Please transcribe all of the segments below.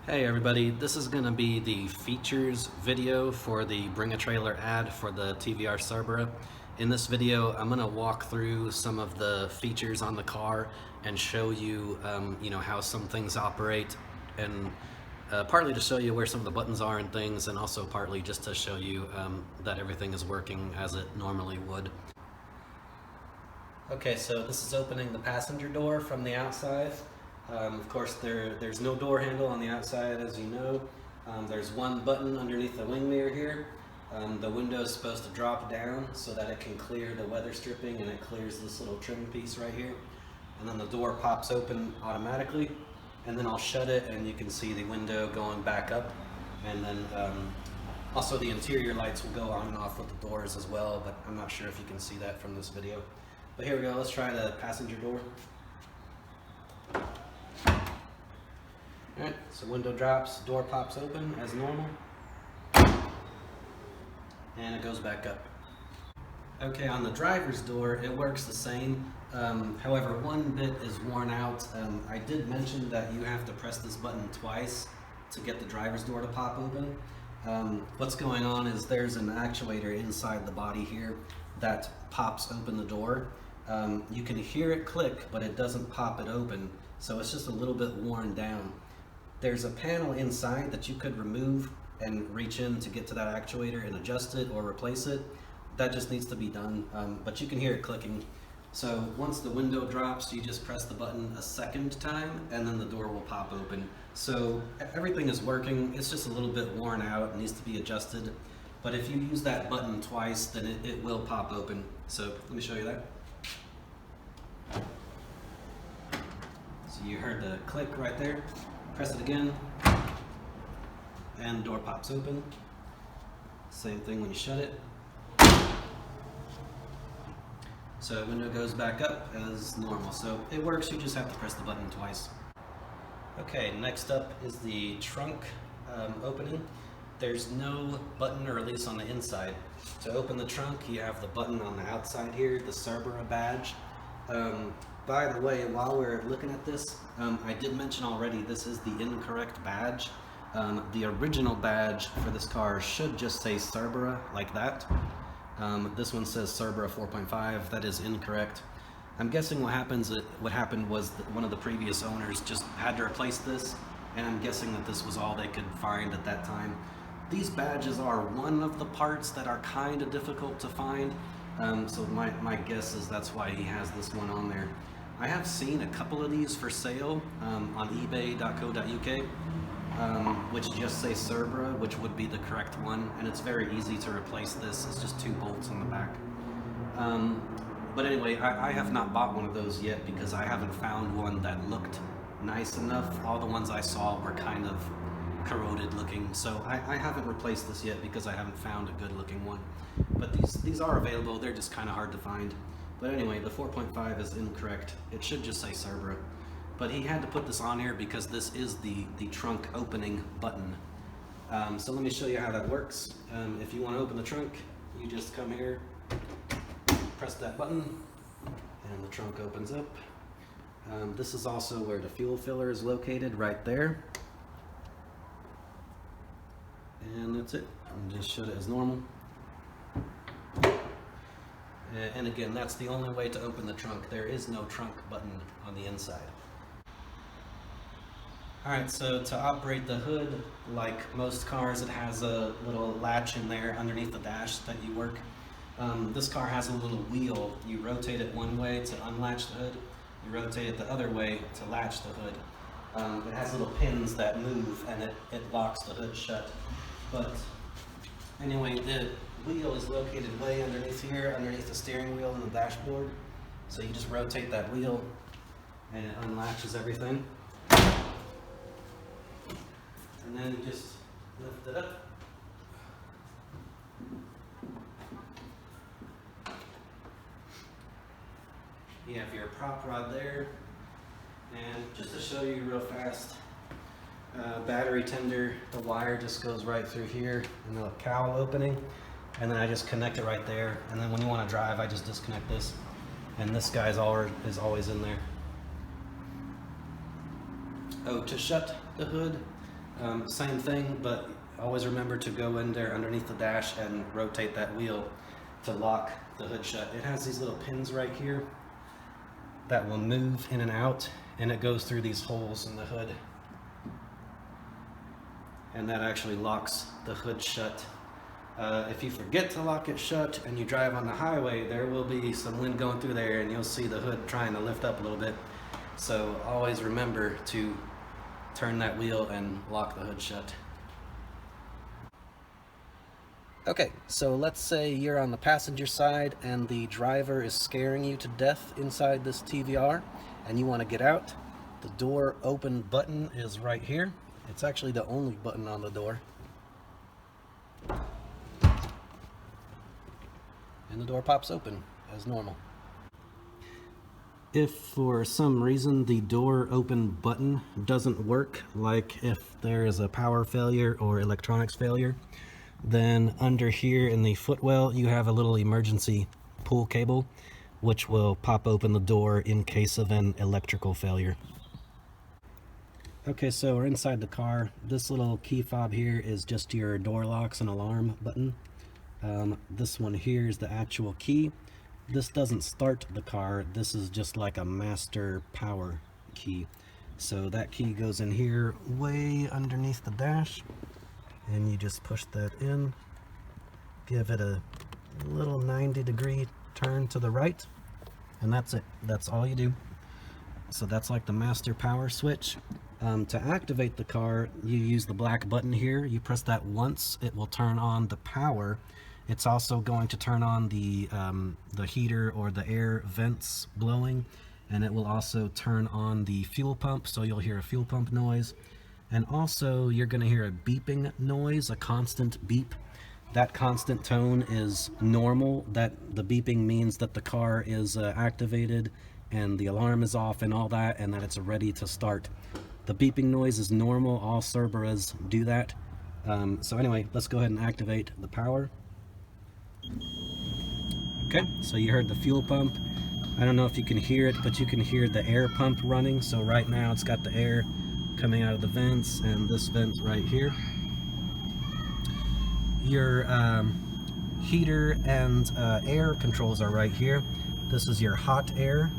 Hey everybody, this is going to be the features video for the Bring a Trailer ad for the TVR Cerbera. In this video, I'm going to walk through some of the features on the car and show you, how some things operate, and partly to show you where some of the buttons are and things, and also partly just to show you that everything is working as it normally would. Okay, so this is opening the passenger door from the outside. Of course, there's no door handle on the outside, as you know. There's one button underneath the wing mirror here. The window is supposed to drop down so that it can clear the weather stripping, and it clears this little trim piece right here. And then the door pops open automatically, and then I'll shut it and you can see the window going back up. And then also the interior lights will go on and off with the doors as well, but I'm not sure if you can see that from this video. But here we go, let's try the passenger door. Alright, so window drops, door pops open as normal, and it goes back up. Okay, on the driver's door, it works the same. However, one bit is worn out. I did mention that you have to press this button twice to get the driver's door to pop open. What's going on is there's an actuator inside the body here that pops open the door. You can hear it click, but it doesn't pop it open, so it's just a little bit worn down. There's a panel inside that you could remove and reach in to get to that actuator and adjust it or replace it. That just needs to be done, but you can hear it clicking. So once the window drops, you just press the button a second time and then the door will pop open. So everything is working, it's just a little bit worn out, it needs to be adjusted. But if you use that button twice, then it will pop open. So let me show you that. So you heard the click right there. Press it again, and the door pops open. Same thing when you shut it. So window goes back up as normal. So it works, you just have to press the button twice. Okay, next up is the trunk opening. There's no button or release on the inside. To open the trunk, you have the button on the outside here, the Cerbera badge. By the way, while we're looking at this, I did mention already this is the incorrect badge. The original badge for this car should just say Cerbera, like that. This one says Cerbera 4.5, that is incorrect. I'm guessing what happened was that one of the previous owners just had to replace this, and I'm guessing that this was all they could find at that time. These badges are one of the parts that are kind of difficult to find. So my guess is that's why he has this one on there. I have seen a couple of these for sale on ebay.co.uk, which just say Cerbera, which would be the correct one, and it's very easy to replace this. It's just 2 bolts on the back. But anyway, I have not bought one of those yet because I haven't found one that looked nice enough. All the ones I saw were kind of corroded looking, so I haven't replaced this yet because I haven't found a good looking one. But these are available, they're just kind of hard to find. But anyway, the 4.5 is incorrect. It should just say Cerbera. But he had to put this on here because this is the trunk opening button. So let me show you how that works. If you want to open the trunk, you just come here, press that button, and the trunk opens up. This is also where the fuel filler is located, right there. And that's it. And just shut it as normal. And again, that's the only way to open the trunk. There is no trunk button on the inside. Alright, so to operate the hood, like most cars, it has a little latch in there underneath the dash that you work. This car has a little wheel. You rotate it one way to unlatch the hood. You rotate it the other way to latch the hood. It has little pins that move, and it locks the hood shut. But anyway, the wheel is located way underneath here, underneath the steering wheel and the dashboard. So you just rotate that wheel and it unlatches everything. And then you just lift it up. You have your prop rod there. And just to show you real fast, battery tender, the wire just goes right through here in the cowl opening, and then I just connect it right there, and then when you want to drive, I just disconnect this, and this guy is always in there. Oh, to shut the hood, Same thing, but always remember to go in there underneath the dash and rotate that wheel to lock the hood shut. It has these little pins right here that will move in and out, and it goes through these holes in the hood. And that actually locks the hood shut. If you forget to lock it shut and you drive on the highway, there will be some wind going through there and you'll see the hood trying to lift up a little bit. So always remember to turn that wheel and lock the hood shut. Okay, so let's say you're on the passenger side and the driver is scaring you to death inside this TVR and you want to get out. The door open button is right here. It's actually the only button on the door. And the door pops open as normal. If for some reason the door open button doesn't work, like if there is a power failure or electronics failure, then under here in the footwell you have a little emergency pull cable which will pop open the door in case of an electrical failure. Okay, so we're inside the car. This little key fob here is just your door locks and alarm button. This one here is the actual key. This doesn't start the car. This is just like a master power key. So that key goes in here way underneath the dash, and you just push that in, give it a little 90-degree turn to the right, and that's it. That's all you do. So that's like the master power switch. To activate the car, you use the black button here. You press that once, it will turn on the power. It's also going to turn on the heater or the air vents blowing, and it will also turn on the fuel pump, so you'll hear a fuel pump noise. And also you're going to hear a beeping noise, a constant beep. That constant tone is normal. That the beeping means that the car is activated and the alarm is off and all that, and that it's ready to start. The beeping noise is normal. All Cerberas do that. So anyway, let's go ahead and activate the power. Okay, so you heard the fuel pump. I don't know if you can hear it, but you can hear the air pump running. So right now it's got the air coming out of the vents and this vent right here. Your heater and air controls are right here. This is your hot air.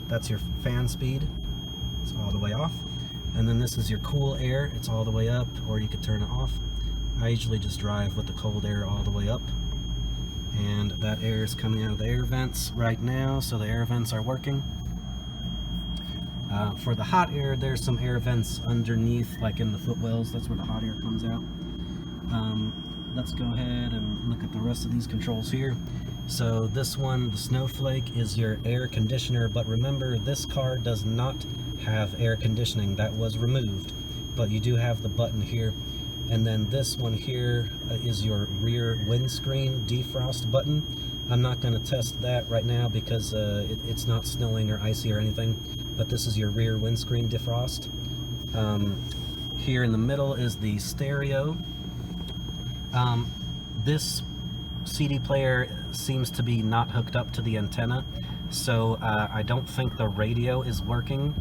That's your fan speed. It's all the way off. And then this is your cool air. It's all the way up, or you could turn it off. I usually just drive with the cold air all the way up. And that air is coming out of the air vents right now, so the air vents are working. For the hot air, there's some air vents underneath, like in the footwells. That's where the hot air comes out. Let's go ahead and look at the rest of these controls here. So this one, the Snowflake, is your air conditioner, but remember, this car does not have air conditioning. That was removed, but you do have the button here. And then this one here is your rear windscreen defrost button. I'm not going to test that right now because it's not snowing or icy or anything, but this is your rear windscreen defrost. Here in the middle is the stereo. This CD player seems to be not hooked up to the antenna, so I don't think the radio is working.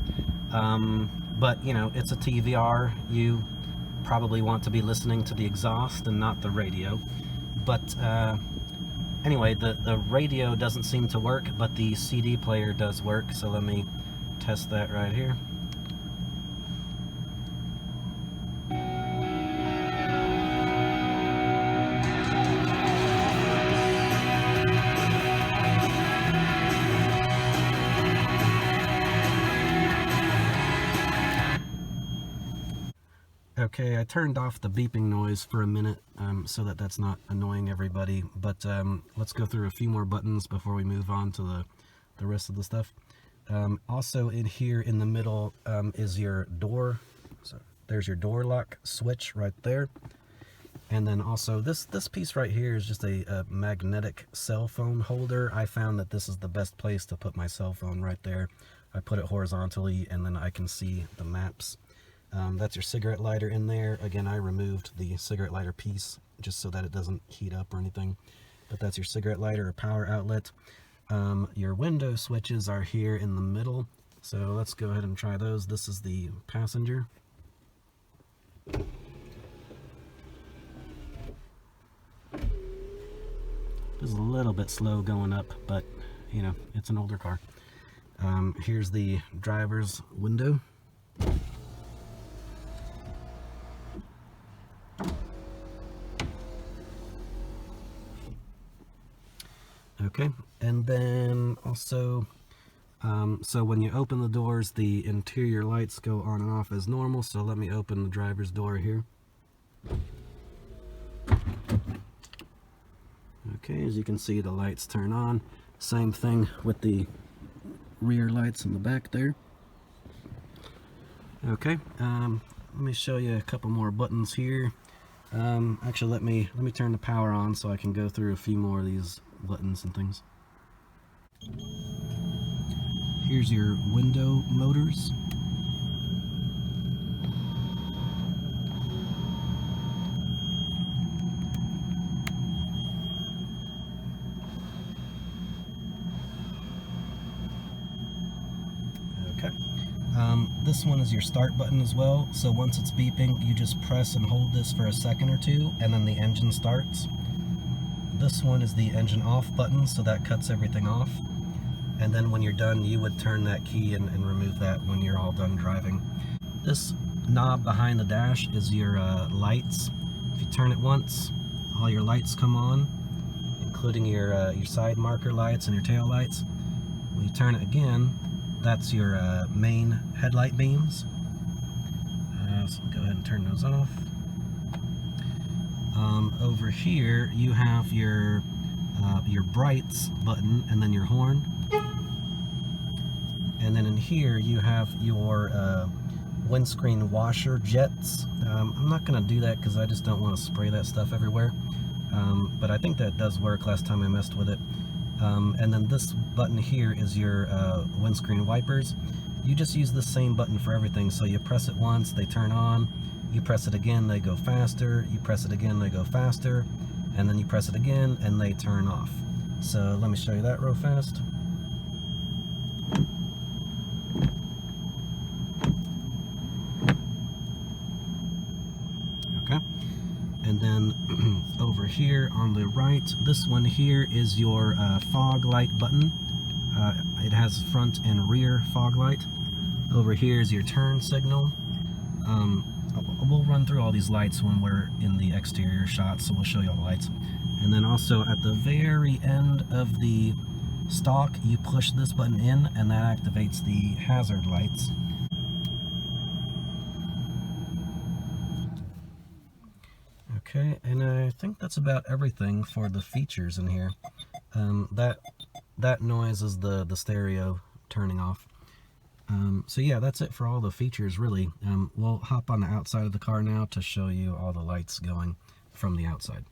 But you know, it's a TVR. You probably want to be listening to the exhaust and not the radio. But anyway, the radio doesn't seem to work, but the CD player does work, so let me test that right here. Okay, I turned off the beeping noise for a minute so that that's not annoying everybody, but let's go through a few more buttons before we move on to the rest of the stuff. Also in here in the middle is your door. So there's your door lock switch right there. And then also this piece right here is just a magnetic cell phone holder. I found that this is the best place to put my cell phone right there. I put it horizontally and then I can see the maps. That's your cigarette lighter in there. Again, I removed the cigarette lighter piece just so that it doesn't heat up or anything. But that's your cigarette lighter or power outlet. Your window switches are here in the middle. So let's go ahead and try those. This is the passenger. It's a little bit slow going up, but you know, it's an older car. Here's the driver's window. Okay, and then also, so when you open the doors, the interior lights go on and off as normal. So let me open the driver's door here. Okay, as you can see, the lights turn on. Same thing with the rear lights in the back there. Okay, let me show you a couple more buttons here. Actually, let me turn the power on so I can go through a few more of these buttons and things. Here's your window motors. Okay. This one is your start button as well. So once it's beeping, you just press and hold this for a second or two, and then the engine starts. This one is the engine off button, so that cuts everything off. And then when you're done, you would turn that key and remove that when you're all done driving. This knob behind the dash is your lights. If you turn it once, all your lights come on, including your side marker lights and your tail lights. When you turn it again, that's your main headlight beams. So we'll go ahead and turn those off. Over here, you have your brights button and then your horn. And then in here, you have your windscreen washer jets. I'm not going to do that because I just don't want to spray that stuff everywhere. But I think that does work last time I messed with it. And then this button here is your windscreen wipers. You just use the same button for everything. So you press it once, they turn on. You press it again, they go faster. You press it again, they go faster. And then you press it again, and they turn off. So let me show you that real fast. Okay. And then over here on the right, this one here is your fog light button. It has front and rear fog light. Over here is your turn signal. We'll run through all these lights when we're in the exterior shot, so we'll show you all the lights. And then also at the very end of the stalk, you push this button in, and that activates the hazard lights. Okay, and I think that's about everything for the features in here. That noise is the stereo turning off. So yeah, that's it for all the features, really. We'll hop on the outside of the car now to show you all the lights going from the outside.